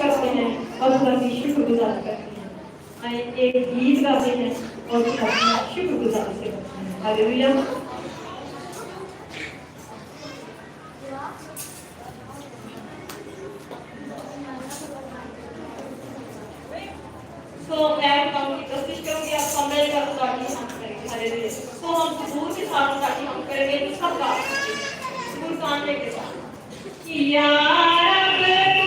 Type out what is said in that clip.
करते हैं और खुदा की शुक्रगुजार करते हैं। आइए एक गीत गाते हैं और खुदा की शुक्रगुजार से करते हैं। हालेलुया। तो मैं गाने की कोशिश करूंगी, आप कमरे का ताकि हम करेंगे। हालेलुया। तो हम सुकून के साथ ताकि हम करेंगे तो सब गा सकते हैं सुकून कांधे के साथ। या रब